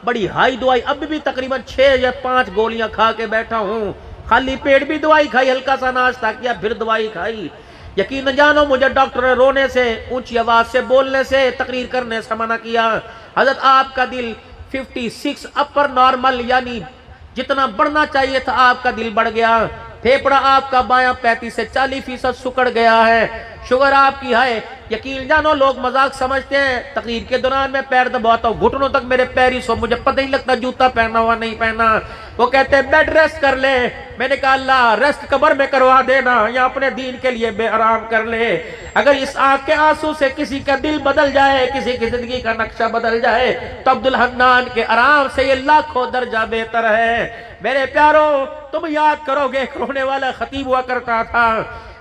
बड़ी हाई दवाई, अभी भी तकरीबन 6 या 5 गोलियां खा के बैठा हूं, खाली पेट भी दवाई खाई, हल्का सा नाश्ता किया, फिर दवाई खाई। यकीन न जानो, मुझे डॉक्टर ने रोने से, ऊंची आवाज से बोलने से, तकरीर करने से मना किया। हजरत आपका दिल 56 अपर नॉर्मल, यानी जितना बढ़ना चाहिए था आपका दिल बढ़ गया। फेफड़ा आपका बायां 35 से 40% सुकड़ गया है। शुगर आपकी है। यकीन जानो, लोग मजाक समझते हैं। तकरीर के दौरान मैं पैर दबाता हूँ, घुटनों तक मेरे पैर ही सो, मुझे पता ही लगता जूता पहना हुआ नहीं पहना। वो कहते हैं बेड रेस्ट कर ले। मैंने कहा अल्लाह रेस्ट कब्र में करवा देना, या अपने दीन के लिए बेआराम कर ले। अगर इस आंख के आंसू से किसी का दिल बदल जाए, किसी की जिंदगी का नक्शा बदल जाए, तो अब्दुल हन्नान के आराम से ये लाखों दर्जा बेहतर है। मेरे प्यारो, तुम याद करोगे, एक रोने वाला खतीब हुआ करता था,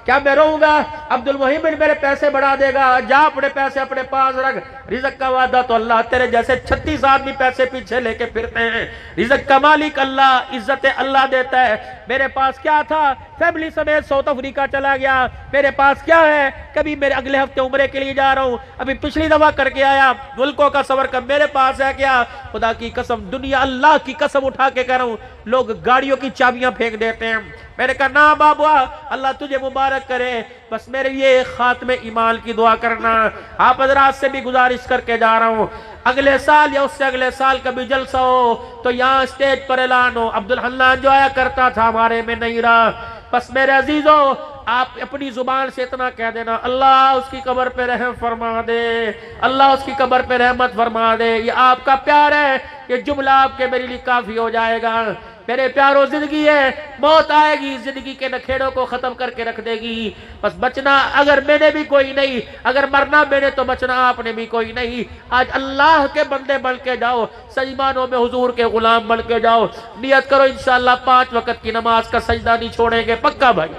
क्या मैं रहूंगा? अब्दुल मुहिबिन मेरे पैसे बढ़ा देगा, जा अपने पैसे अपने पास रख, रिज़्क़ का वादा तो अल्लाह, तेरे जैसे 36 आदमी पैसे पीछे लेके फिरते हैं। रिज़्क़ का मालिक अल्लाह, इज्जत अल्लाह देता है। मेरे पास क्या था? फैमिली समेत साउथ अफ्रीका चला गया। मेरे पास क्या है? कभी मेरे अगले हफ्ते उम्रे के लिए जा रहा हूँ, अभी पिछली दफा करके आया, मुल्कों का सवर कर। मेरे पास है क्या? खुदा की कसम, दुनिया अल्लाह की कसम उठा के कह रहा हूँ, लोग गाड़ियों की चाबियां फेंक देते हैं। मैंने कहा ना बाबा, अल्लाह तुझे मुबारक करे, बस मेरे लिए खात्मे ईमान की दुआ करना। आप हजरात से भी गुजारिश करके जा रहा हूँ, अगले साल या उससे अगले साल कभी जलसा हो तो यहाँ स्टेज पर ऐलान हो, अब्दुल हन्नान जो आया करता था हमारे में नहीं रहा। बस मेरे अजीजों, आप अपनी जुबान से इतना कह देना, अल्लाह उसकी कब्र पे रहम फरमा दे, अल्लाह उसकी कब्र पे रहमत फरमा दे। ये आपका प्यार है, ये जुमला आपके मेरे लिए काफी हो जाएगा। मेरे प्यारो, जिंदगी है, मौत आएगी, जिंदगी के नखेड़ों को खत्म करके रख देगी। बस बचना अगर मैंने भी कोई नहीं, अगर मरना मैंने तो बचना आपने भी कोई नहीं। आज अल्लाह के बंदे बन के जाओ, सही मानों में हुजूर के गुलाम बन के जाओ। नियत करो इंशाअल्लाह 5 वक्त की नमाज का सजदा नहीं छोड़ेंगे, पक्का भाई।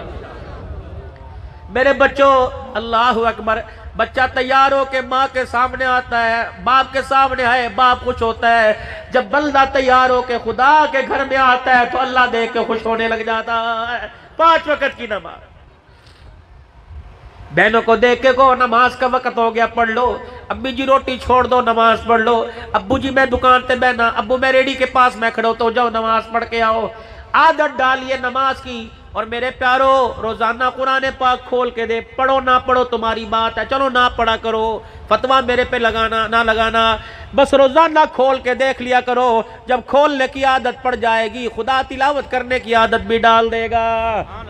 मेरे बच्चों, अल्लाह अकबर। बच्चा तैयार हो के माँ के सामने आता है, बाप के सामने है, बाप खुश होता है। जब बंदा तैयार हो के खुदा के घर में आता है तो अल्लाह देख के खुश होने लग जाता है। 5 वक्त की नमाज, बहनों को देख के को नमाज का वक्त हो गया, पढ़ लो। अब्बी जी रोटी छोड़ दो, नमाज पढ़ लो। अब्बू जी मैं दुकान पे बहना, अब्बू मैं रेडी के पास मैं खड़ो, तो जाओ नमाज पढ़ के आओ। आदत डालिए नमाज की। और मेरे प्यारो, रोजाना कुरान पाक खोल के दे, पढ़ो ना पढ़ो तुम्हारी बात है, चलो ना पढ़ा करो, फतवा मेरे पे लगाना ना लगाना, बस रोजाना खोल के देख लिया करो। जब खोलने की आदत पड़ जाएगी, खुदा तिलावत करने की आदत भी डाल देगा।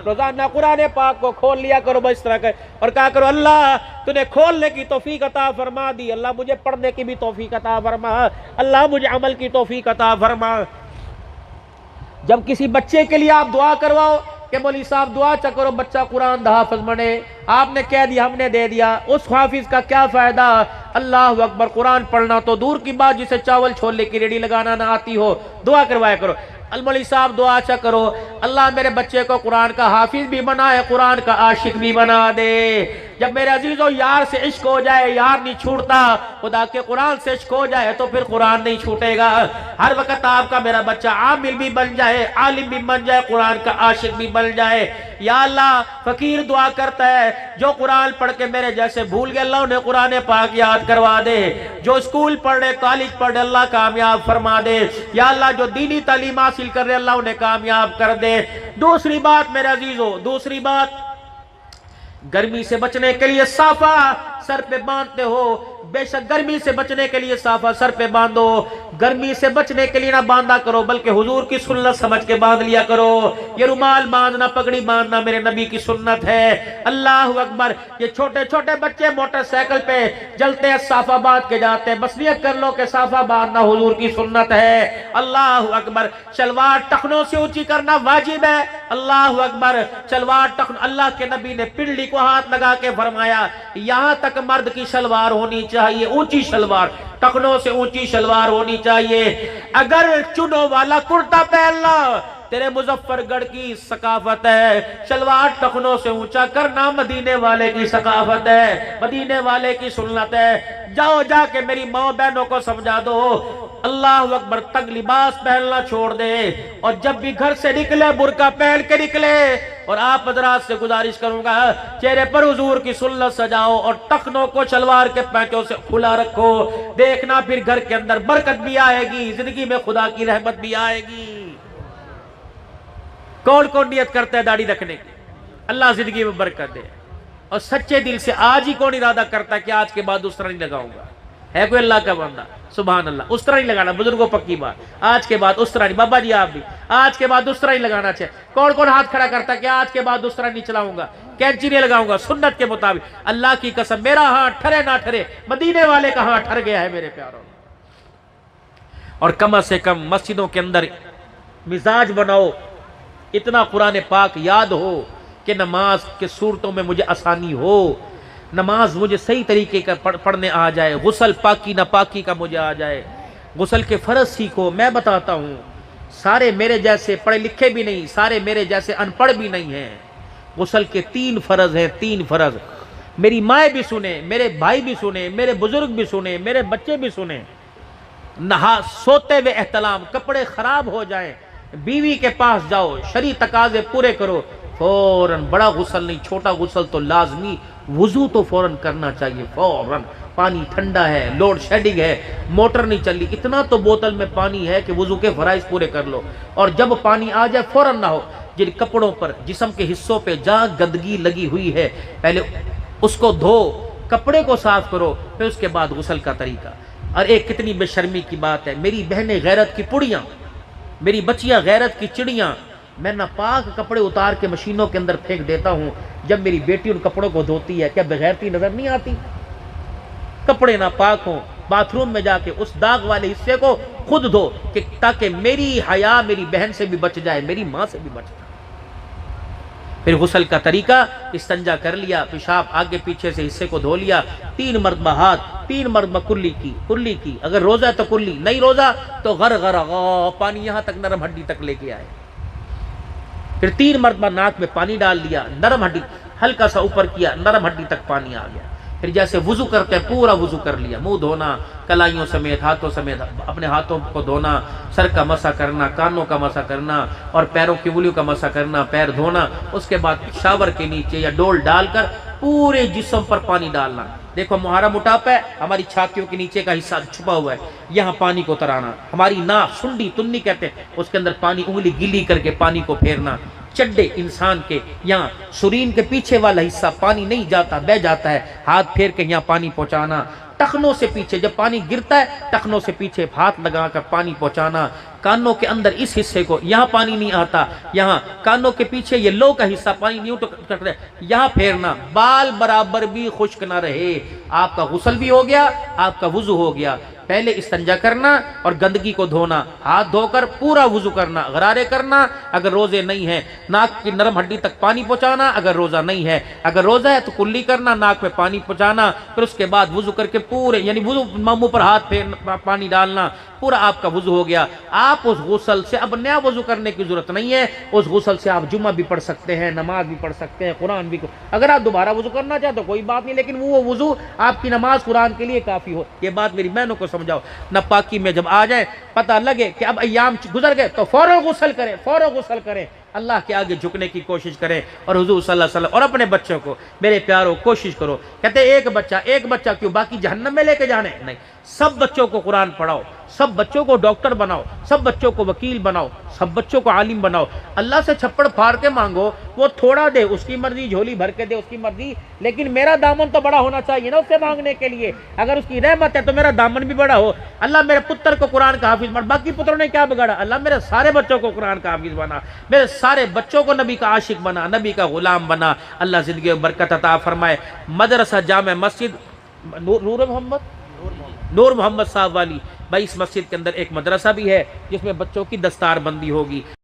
रोजाना कुरान पाक को खोल लिया करो बस इस तरह के, और कहा करो अल्लाह तूने खोलने की तौफीक अता फरमा दी, अल्लाह मुझे पढ़ने की भी तौफीक अता फरमा, अल्लाह मुझे अमल की तौफीक अता फरमा। जब किसी बच्चे के लिए आप दुआ करवाओ कि मौलवी साहब दुआ चा करो बच्चा कुरान दा हाफिज बने, आपने कह दिया हमने दे दिया, उस हाफिज का क्या फायदा? अल्लाह अकबर, कुरान पढ़ना तो दूर की बात, जिसे चावल छोले की रेडी लगाना ना आती हो, दुआ करवाया करो। मौलवी साहब दुआ अच्छा करो, अल्लाह मेरे बच्चे को कुरान का हाफिज भी बनाए, कुरान का आशिक भी बना दे। जब मेरे अजीजों यार से इश्क हो जाए, यार नहीं छूटता, खुदा के कुरान से इश्क हो जाए तो फिर कुरान नहीं छूटेगा। हर वक्त आपका मेरा बच्चा आमिल भी बन जाए, आलिम भी बन जाए, कुरान का आशिक भी बन जाए। या अल्लाह, फकीर दुआ करता है जो कुरान पढ़ के मेरे जैसे भूल गए, अल्लाह उन्हें कुरान पाक याद करवा दे। जो स्कूल पढ़ रहे, कॉलेज पढ़ रहे, अल्लाह कामयाब फरमा दे। या अल्लाह, जो दीनी तालीम हासिल कर रहे, अल्लाह उन्हें कामयाब कर दे। दूसरी बात मेरे अजीजों, दूसरी बात, गर्मी से बचने के लिए साफा सर पे बांधते हो, बेशक गर्मी से बचने के लिए साफा सर पे बांधो। गर्मी से बचने के लिए ना बांधा करो, बल्कि हुजूर की सुन्नत समझ के बांध लिया करो। ये रुमाल बांधना, पगड़ी बांधना मेरे नबी की सुन्नत है। अल्लाह अकबर। ये छोटे छोटे बच्चे मोटरसाइकिल पे चलते हैं, साफा बांध के जाते हैं। बस नियत कर लो कि साफा बांधना हुजूर की सुन्नत है। अल्लाह अकबर। शलवार टखनों से ऊंची करना वाजिब है। अल्लाह अकबर। शलवार टखन, अल्लाह के नबी ने पिंडली को हाथ लगा के फरमाया, यहां तक मर्द की शलवार होनी चाहिए, ऊंची शलवार, टखनों से ऊंची शलवार होनी चाहिए। अगर चुनो वाला कुर्ता पहनना, तेरे मुजफ्फरगढ़ की सकाफत है। शलवार टखनों से ऊंचा करना मदीने वाले की सकाफत है, मदीने वाले की सुन्नत है। जाओ जाके मेरी माँ बहनों को समझा दो, अल्लाह अकबर, तंग लिबास पहनना छोड़ दे और जब भी घर से निकले बुर्का पहन के निकले। और आप हजरात से गुजारिश करूंगा, चेहरे पर हुजूर की सुन्नत सजाओ और टखनों को शलवार के पैंचों से खुला रखो। देखना फिर घर के अंदर बरकत भी आएगी, जिंदगी में खुदा की रहमत भी आएगी। कौन कौन नियत करता है दाढ़ी रखने की? अल्लाह जिंदगी में बरकत दे। और सच्चे दिल से आज ही कौन इरादा करता है कि आज के बाद उस तरह नहीं लगाऊंगा? है कोई अल्लाह का बंदा? सुभान अल्लाह। उस तरह नहीं लगाना बुजुर्गों, पक्की बात। आज के बाद उस तरह नहीं। बाबा जी आप भी आज के बाद उस तरह ही लगाना चाहिए। कौन कौन हाथ खड़ा करता है कि आज के बाद उस तरह नहीं चलाऊंगा, कैंची नहीं लगाऊंगा, सुन्नत के मुताबिक? अल्लाह की कसम, मेरा हाथ ठरे ना ठरे, मदीने वाले का हाथ ठर गया है मेरे प्यारों। और कम से कम मस्जिदों के अंदर मिजाज बनाओ, इतना कुरान पाक याद हो कि नमाज के सूरतों में मुझे आसानी हो, नमाज मुझे सही तरीके का पढ़ने आ जाए, गुसल पाकी नापाकी का मुझे आ जाए। गुसल के फ़र्ज सीखो। मैं बताता हूँ, सारे मेरे जैसे पढ़े लिखे भी नहीं, सारे मेरे जैसे अनपढ़ भी नहीं हैं। गुसल के 3 फ़र्ज हैं, 3 फ़र्ज। मेरी माएँ भी सुने, मेरे भाई भी सुने, मेरे बुजुर्ग भी सुने, मेरे बच्चे भी सुने। नहा सोते हुए एहतलाम, कपड़े खराब हो जाएं, बीवी के पास जाओ, शरी तकाजे पूरे करो, फौरन, बड़ा गुसल नहीं, छोटा गुसल तो लाजमी, वुजू तो फौरन करना चाहिए, फौरन। पानी ठंडा है, लोड शेडिंग है, मोटर नहीं चल रही, इतना तो बोतल में पानी है कि वुजू के फराइज पूरे कर लो। और जब पानी आ जाए फौरन ना हो, जिन कपड़ों पर, जिस्म के हिस्सों पे जहाँ गंदगी लगी हुई है, पहले उसको धो, कपड़े को साफ करो, फिर उसके बाद गुसल का तरीका। और एक कितनी बेशर्मी की बात है, मेरी बहनें गैरत की पुड़ियाँ, मेरी बच्चियाँ गैरत की चिड़ियाँ, मैं नापाक कपड़े उतार के मशीनों के अंदर फेंक देता हूँ। जब मेरी बेटी उन कपड़ों को धोती है, क्या बेगैरती नजर नहीं आती? कपड़े नापाक हों, बाथरूम में जाके उस दाग वाले हिस्से को खुद धो, कि ताकि मेरी हया मेरी बहन से भी बच जाए, मेरी माँ से भी बच जाए। फिर गुसल का तरीका, इस्तंजा कर लिया, पेशाब आगे पीछे से हिस्से को धो लिया, 3 मरतबा हाथ, 3 मरतबा कुल्ली की। अगर रोजा तो कुल्ली, नहीं रोजा तो गर पानी यहाँ तक नरम हड्डी तक लेके आए। फिर 3 मरतबा नाक में पानी डाल दिया, नरम हड्डी, हल्का सा ऊपर किया, नरम हड्डी तक पानी आ गया। फिर जैसे वुजू करते हैं पूरा वुजू कर लिया, मुंह धोना, कलाइयों समेत, हाथों समेत, अपने हाथों को धोना, सर का मसा करना, कानों का मसा करना और पैरों की उंगलियों का मसा करना, पैर धोना। उसके बाद शावर के नीचे या डोल डालकर पूरे जिस्म पर पानी डालना। देखो मुहारा मोटापा है, हमारी छातियों के नीचे का हिस्सा छुपा हुआ है, यहाँ पानी को उतराना। हमारी नाक, सुंडी, तुन्नी कहते हैं, उसके अंदर पानी, उंगली गीली करके पानी को फेरना। चड्डे इंसान के यहाँ सुरीन के पीछे वाला हिस्सा पानी नहीं जाता, बह जाता है, हाथ फेर के यहाँ पानी पहुँचाना। टखनों से पीछे जब पानी गिरता है, टखनों से पीछे हाथ लगाकर पानी पहुँचाना। कानों के अंदर इस हिस्से को, यहाँ पानी नहीं आता, यहाँ कानों के पीछे ये लो का हिस्सा पानी नहीं उठता, यहाँ फेरना। बाल बराबर भी खुश्क ना रहे, आपका गुस्ल भी हो गया, आपका वुजू हो गया। पहले इस्तंजा करना और गंदगी को धोना, हाथ धोकर पूरा वुजू करना, गरारे करना अगर रोजे नहीं है, नाक की नरम हड्डी तक पानी पहुंचाना अगर रोजा नहीं है, अगर रोजा है तो कुल्ली करना, नाक में पानी पहुंचाना, फिर उसके बाद वुजू करके पूरे यानी वुजू मुंह पर हाथ फेर पानी डालना, पूरा आपका वुजू हो गया। आप उस गुसल से अब नया वुजू करने की जरूरत नहीं है, उस गुसल से आप जुम्मा भी पढ़ सकते हैं, नमाज भी पढ़ सकते हैं, कुरान भी। अगर आप दोबारा वुजू करना चाहते तो कोई बात नहीं, लेकिन वो वुजू आपकी नमाज कुरान के लिए काफी हो। ये बात मेरी बहनों को समझाओ। नापाकी में जब आ जाए, पता लगे कि अब अय्याम गुजर गए, तो फौरन गुसल करें, फौरन गुसल करें, अल्लाह के आगे झुकने की कोशिश करें। और हुजूर सल्लल्लाहु अलैहि वसल्लम और अपने बच्चों को, मेरे प्यारों, कोशिश करो। कहते एक बच्चा क्यों, बाकी जहन्नम में लेके जाने नहीं, सब बच्चों को कुरान पढ़ाओ, सब बच्चों को डॉक्टर बनाओ, सब बच्चों को वकील बनाओ, सब बच्चों को आलिम बनाओ। अल्लाह से छप्पड़ फाड़ के मांगो, वो थोड़ा दे, उसकी मर्जी, झोली भर के दे, उसकी मर्जी, लेकिन मेरा दामन तो बड़ा होना चाहिए ना उससे मांगने के लिए। अगर उसकी रहमत है तो मेरा दामन भी बड़ा हो। अल्लाह मेरे पुत्र को कुरान का हाफिज बना, बाकी पुत्रों ने क्या बिगाड़ा? अल्लाह मेरे सारे बच्चों को कुरान का हाफिज बना, मेरे सारे बच्चों को नबी का आशिक बना, नबी का गुलाम बना। अल्लाह जिंदगी में बरकत अता फरमाए। मदरसा जामे मस्जिद नूर मोहम्मद साहब वाली भाई, इस मस्जिद के अंदर एक मदरसा भी है जिसमें बच्चों की दस्तारबंदी होगी।